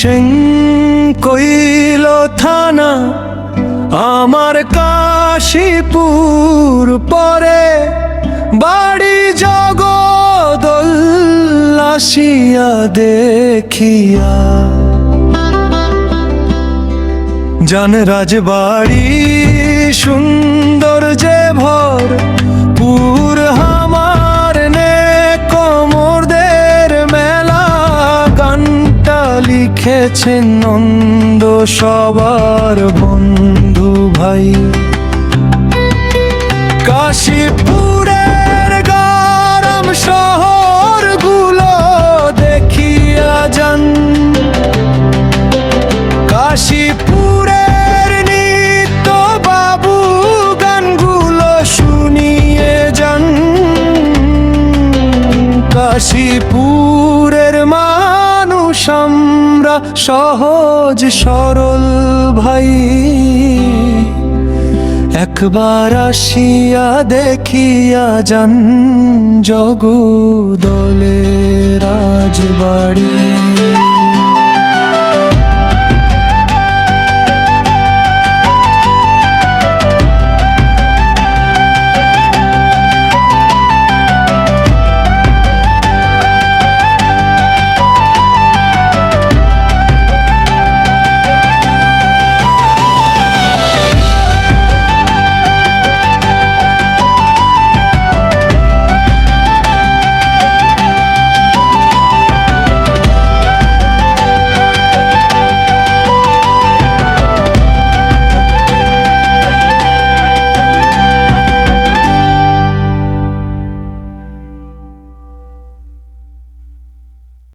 সিং কইল থানা আমার কাশীপুর পরে বাড়ি জগদল্লাসিয়া দেখিয়া জান রাজবাড়ি সুন্দর যে ভর পুর হামার নে কমরদের মেলা গানটা লিখেছেন নন্দ সবার বন্ধু ভাই। কাশীপুরের গরম শহর গুলো দেখিয়া যান, কাশীপুরের নিত্য বাবু গানগুলো শুনিয়ে যান। কাশীপুরের মানুষ আমরা সহজ সরল ভাই, একবার আসিয়া দেখিয়া যান জগদলের রাজবাড়ি।